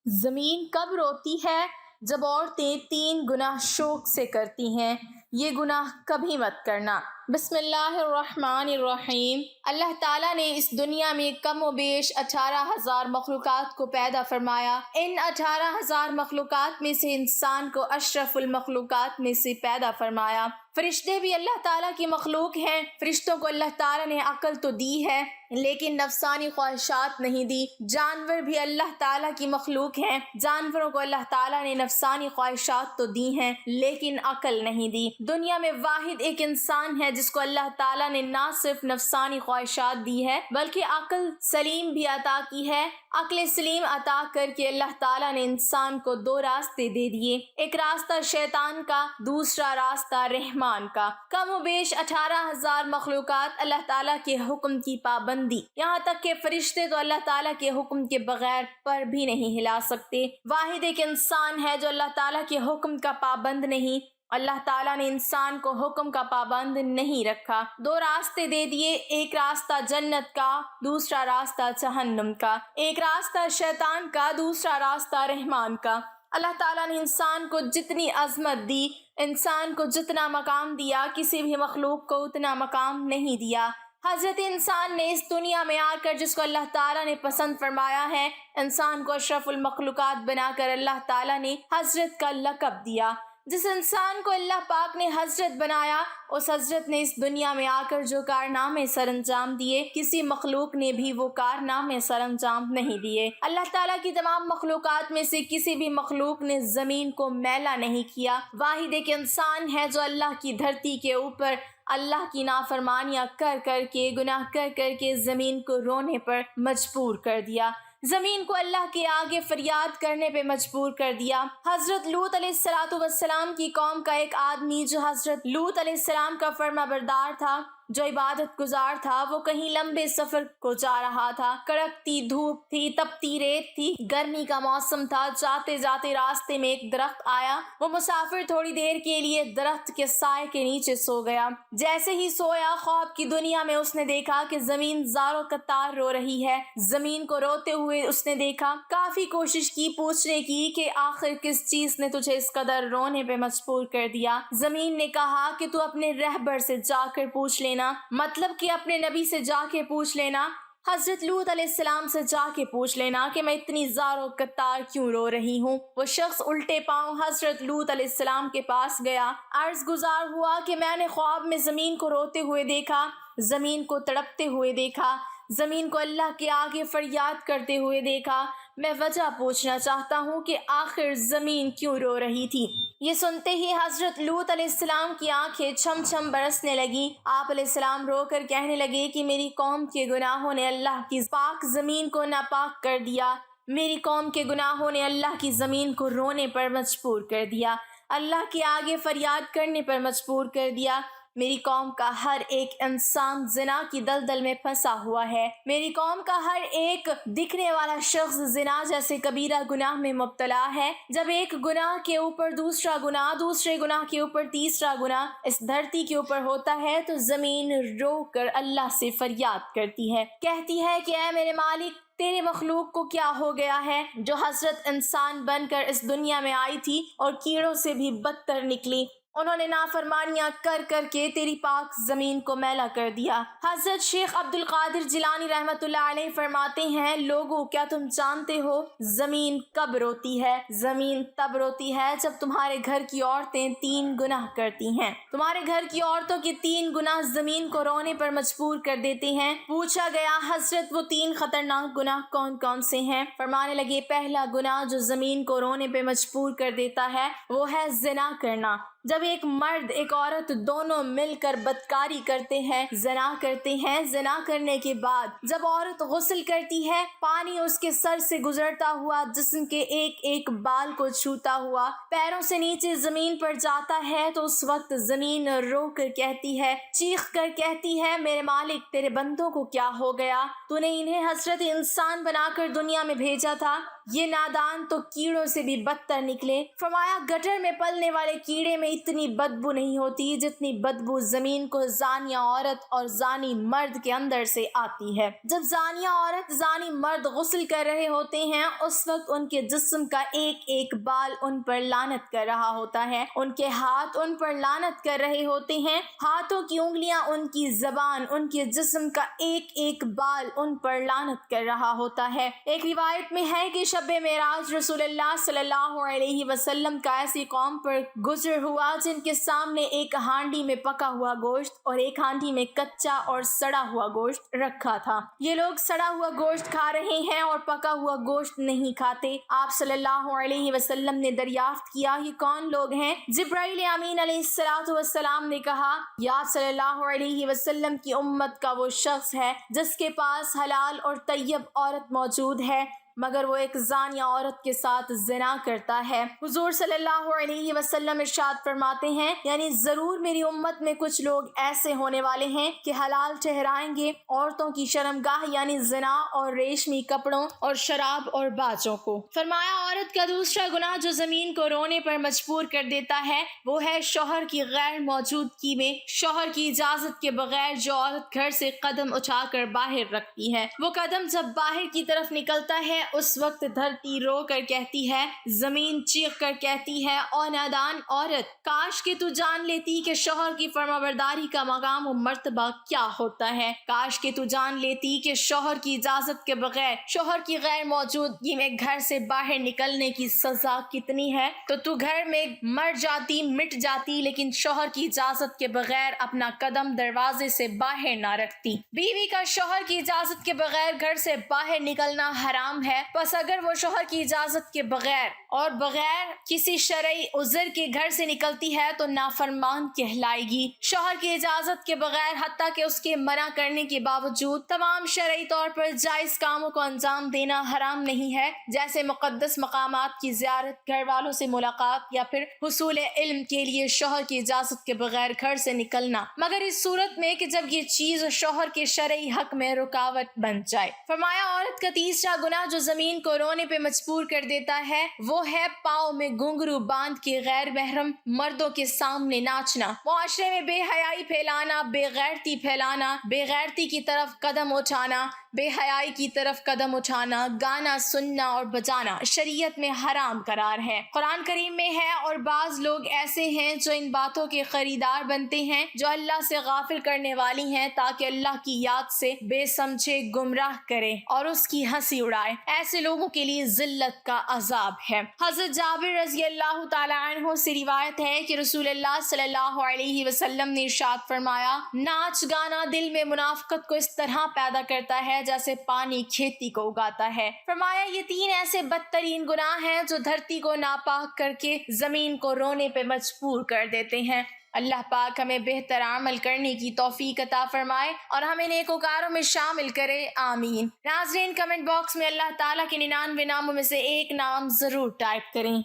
زمین کب روتی ہے؟ جب عورتیں 3 گناہ شوق سے کرتی ہیں۔ یہ گناہ کبھی مت کرنا۔ بسم اللہ الرحمن الرحیم۔ اللہ تعالیٰ نے اس دنیا میں کم و بیش 18,000 مخلوقات کو پیدا فرمایا۔ ان 18,000 مخلوقات میں سے انسان کو اشرف المخلوقات میں سے پیدا فرمایا۔ فرشتے بھی اللہ تعالیٰ کی مخلوق ہیں۔ فرشتوں کو اللہ تعالیٰ نے عقل تو دی ہے لیکن نفسانی خواہشات نہیں دی۔ جانور بھی اللہ تعالیٰ کی مخلوق ہیں۔ جانوروں کو اللہ تعالیٰ نے نفسانی خواہشات تو دی ہیں لیکن عقل نہیں دی۔ دنیا میں واحد ایک انسان ہے جس کو اللہ تعالیٰ نے نہ صرف نفسانی خواہشات دی ہے بلکہ عقل سلیم بھی عطا کی ہے۔ عقل سلیم عطا کر کے اللہ تعالیٰ نے انسان کو 2 راستے دے دیے، ایک راستہ شیطان کا، دوسرا راستہ رحمان کا۔ کم و بیش 18,000 مخلوقات اللہ تعالیٰ کے حکم کی پابندی، یہاں تک کہ فرشتے تو اللہ تعالیٰ کے حکم کے بغیر پر بھی نہیں ہلا سکتے۔ واحد ایک انسان ہے جو اللہ تعالیٰ کے حکم کا پابند نہیں۔ اللہ تعالیٰ نے انسان کو حکم کا پابند نہیں رکھا۔ 2 راستے دے دیے، ایک راستہ جنت کا، دوسرا راستہ جہنم کا، ایک راستہ شیطان کا، دوسرا راستہ رحمان کا۔ اللہ تعالیٰ نے انسان کو جتنی عظمت دی، انسان کو جتنا مقام دیا، کسی بھی مخلوق کو اتنا مقام نہیں دیا۔ حضرت انسان نے اس دنیا میں آ کر جس کو اللہ تعالیٰ نے پسند فرمایا ہے، انسان کو اشرف المخلوقات بنا کر اللہ تعالیٰ نے حضرت کا لقب دیا۔ جس انسان کو اللہ پاک نے حضرت بنایا، اس حضرت نے اس دنیا میں آ کر جو کارنامے سر انجام دیے، کسی مخلوق نے بھی وہ کارنامے سر انجام نہیں دیے۔ اللہ تعالیٰ کی تمام مخلوقات میں سے کسی بھی مخلوق نے زمین کو میلا نہیں کیا۔ واحد ایک انسان ہے جو اللہ کی دھرتی کے اوپر اللہ کی نافرمانیاں کر کر کے، گناہ کر کر کے زمین کو رونے پر مجبور کر دیا، زمین کو اللہ کے آگے فریاد کرنے پہ مجبور کر دیا۔ حضرت لوط علیہ السلام کی قوم کا ایک آدمی جو حضرت لوط علیہ السلام کا فرما بردار تھا، جو عبادت گزار تھا، وہ کہیں لمبے سفر کو جا رہا تھا۔ کڑکتی دھوپ تھی، تپتی ریت تھی، گرمی کا موسم تھا۔ جاتے جاتے راستے میں ایک درخت آیا۔ وہ مسافر تھوڑی دیر کے لیے درخت کے سائے کے نیچے سو گیا۔ جیسے ہی سویا، خواب کی دنیا میں اس نے دیکھا کہ زمین زاروں قطار رو رہی ہے۔ زمین کو روتے ہوئے اس نے دیکھا۔ کافی کوشش کی پوچھنے کی کہ آخر کس چیز نے تجھے اس قدر رونے پہ مجبور کر دیا۔ زمین نے کہا کہ تو اپنے رہبر سے جا کر پوچھ لینا، مطلب کہ اپنے نبی سے جا کے پوچھ لینا، حضرت لوط علیہ السلام سے جا کے پوچھ لینا کہ میں اتنی زاروں قطار کیوں رو رہی ہوں۔ وہ شخص الٹے پاؤں حضرت لوط علیہ السلام کے پاس گیا، عرض گزار ہوا کہ میں نے خواب میں زمین کو روتے ہوئے دیکھا، زمین کو تڑپتے ہوئے دیکھا، زمین کو اللہ کے آگے فریاد کرتے ہوئے دیکھا۔ میں وجہ پوچھنا چاہتا ہوں کہ آخر زمین کیوں رو رہی تھی۔ یہ سنتے ہی حضرت لوط علیہ السلام کی آنکھیں چھم چھم برسنے لگیں۔ آپ علیہ السلام رو کر کہنے لگے کہ میری قوم کے گناہوں نے اللہ کی پاک زمین کو ناپاک کر دیا، میری قوم کے گناہوں نے اللہ کی زمین کو رونے پر مجبور کر دیا، اللہ کے آگے فریاد کرنے پر مجبور کر دیا۔ میری قوم کا ہر ایک انسان زنا کی دلدل میں پھنسا ہوا ہے، میری قوم کا ہر ایک دکھنے والا شخص زنا جیسے کبیرہ گناہ میں مبتلا ہے۔ جب ایک گناہ کے اوپر دوسرا گناہ، دوسرے گناہ کے اوپر تیسرا گناہ اس دھرتی کے اوپر ہوتا ہے تو زمین رو کر اللہ سے فریاد کرتی ہے، کہتی ہے کہ اے میرے مالک، تیرے مخلوق کو کیا ہو گیا ہے جو حضرت انسان بن کر اس دنیا میں آئی تھی اور کیڑوں سے بھی بدتر نکلی۔ انہوں نے نافرمانیاں کر کر کے تیری پاک زمین کو میلا کر دیا۔ حضرت شیخ عبد القادر جیلانی رحمۃ اللہ علیہ فرماتے ہیں، لوگو کیا تم جانتے ہو زمین کب روتی ہے؟ زمین تب روتی ہے جب تمہارے گھر کی عورتیں 3 گناہ کرتی ہیں۔ تمہارے گھر کی عورتوں کے 3 گناہ زمین کو رونے پر مجبور کر دیتے ہیں۔ پوچھا گیا، حضرت وہ 3 خطرناک گناہ کون کون سے ہیں؟ فرمانے لگے، پہلا گناہ جو زمین کو رونے پہ مجبور کر دیتا ہے وہ ہے زنا کرنا۔ جب ایک مرد ایک عورت دونوں مل کر بدکاری کرتے ہیں، زنا کرتے ہیں، زنا کرنے کے بعد جب عورت غسل کرتی ہے، پانی اس کے سر سے گزرتا ہوا، جسم کے ایک ایک بال کو چھوتا ہوا پیروں سے نیچے زمین پر جاتا ہے، تو اس وقت زمین رو کر کہتی ہے، چیخ کر کہتی ہے، میرے مالک، تیرے بندوں کو کیا ہو گیا؟ تو نے انہیں حضرت انسان بنا کر دنیا میں بھیجا تھا، یہ نادان تو کیڑوں سے بھی بدتر نکلے۔ فرمایا گٹر میں پلنے والے کیڑے میں اتنی بدبو نہیں ہوتی جتنی بدبو زمین کو زانیہ عورت اور زانی مرد کے اندر سے آتی ہے۔ جب زانیہ عورت زانی مرد غسل کر رہے ہوتے ہیں اس وقت ان کے جسم کا ایک ایک بال ان پر لعنت کر رہا ہوتا ہے، ان کے ہاتھ ان پر لعنت کر رہے ہوتے ہیں، ہاتھوں کی انگلیاں، ان کی زبان، ان کے جسم کا ایک ایک بال ان پر لعنت کر رہا ہوتا ہے۔ ایک روایت میں ہے کہ شب معراج رسول اللہ صلی اللہ علیہ وسلم کا ایسی قوم پر گزر ہوا جن کے سامنے ایک ہانڈی میں پکا ہوا گوشت اور ایک ہانڈی میں کچا اور سڑا ہوا گوشت رکھا تھا۔ یہ لوگ سڑا ہوا گوشت کھا رہے ہیں اور پکا ہوا گوشت نہیں کھاتے۔ آپ صلی اللہ علیہ وسلم نے دریافت کیا یہ کون لوگ ہیں؟ جبرائیل امین علیہ السلام نے کہا یہ آپ صلی اللہ علیہ وسلم کی امت کا وہ شخص ہے جس کے پاس حلال اور طیب عورت موجود ہے مگر وہ ایک زانیہ عورت کے ساتھ زنا کرتا ہے۔ حضور صلی اللہ علیہ وسلم ارشاد فرماتے ہیں یعنی ضرور میری امت میں کچھ لوگ ایسے ہونے والے ہیں کہ حلال ٹھہرائیں گے عورتوں کی شرمگاہ یعنی زنا اور ریشمی کپڑوں اور شراب اور باجوں کو۔ فرمایا عورت کا دوسرا گناہ جو زمین کو رونے پر مجبور کر دیتا ہے وہ ہے شوہر کی غیر موجودگی میں شوہر کی اجازت کے بغیر جو عورت گھر سے قدم اٹھا کر باہر رکھتی ہے۔ وہ قدم جب باہر کی طرف نکلتا ہے اس وقت دھرتی رو کر کہتی ہے، زمین چیخ کر کہتی ہے، او نادان عورت کاش کہ تو جان لیتی کہ شوہر کی فرمانبرداری کا مقام و مرتبہ کیا ہوتا ہے، کاش کہ تو جان لیتی کہ شوہر کی اجازت کے بغیر شوہر کی غیر موجودگی میں گھر سے باہر نکلنے کی سزا کتنی ہے تو تو گھر میں مر جاتی مٹ جاتی لیکن شوہر کی اجازت کے بغیر اپنا قدم دروازے سے باہر نہ رکھتی۔ بیوی کا شوہر کی اجازت کے بغیر گھر سے باہر نکلنا حرام ہے، پس اگر وہ شوہر کی اجازت کے بغیر اور بغیر کسی شرعی عذر کے گھر سے نکلتی ہے تو نافرمان کہلائے گی۔ شوہر کی اجازت کے بغیر حتیٰ کہ اس کے منع کرنے کے باوجود تمام شرعی طور پر جائز کاموں کو انجام دینا حرام نہیں ہے، جیسے مقدس مقامات کی زیارت، گھر والوں سے ملاقات یا پھر حصول علم کے لیے شوہر کی اجازت کے بغیر گھر سے نکلنا، مگر اس صورت میں کہ جب یہ چیز شوہر کے شرعی حق میں رکاوٹ بن جائے۔ فرمایا عورت کا تیسرا گناہ جو زمین کو رونے پہ مجبور کر دیتا ہے وہ ہے پاؤں میں گھنگرو باندھ کے غیر محرم مردوں کے سامنے ناچنا، معاشرے میں بے حیائی پھیلانا، بے غیرتی پھیلانا، بے غیرتی کی طرف قدم اٹھانا، بے حیائی کی طرف قدم اٹھانا، گانا سننا اور بجانا شریعت میں حرام قرار ہے، قرآن کریم میں ہے، اور بعض لوگ ایسے ہیں جو ان باتوں کے خریدار بنتے ہیں جو اللہ سے غافل کرنے والی ہیں تاکہ اللہ کی یاد سے بے سمجھے گمراہ کرے اور اس کی ہنسی اڑائے، ایسے لوگوں کے لیے ذلت کا عذاب ہے۔ حضرت جابر رضی اللہ تعالی عنہ سے روایت ہے کہ رسول اللہ صلی اللہ علیہ وسلم نے ارشاد فرمایا ناچ گانا دل میں منافقت کو اس طرح پیدا کرتا ہے جیسے پانی کھیتی کو اگاتا ہے۔ فرمایا یہ تین ایسے بدترین گناہ ہیں جو دھرتی کو ناپاک کر کے زمین کو رونے پہ مجبور کر دیتے ہیں۔ اللہ پاک ہمیں بہتر عمل کرنے کی توفیق عطا فرمائے اور ہمیں نیکوکاروں میں شامل کرے، آمین۔ ناظرین کمنٹ باکس میں اللہ تعالیٰ کے 99 ناموں میں سے ایک نام ضرور ٹائپ کریں۔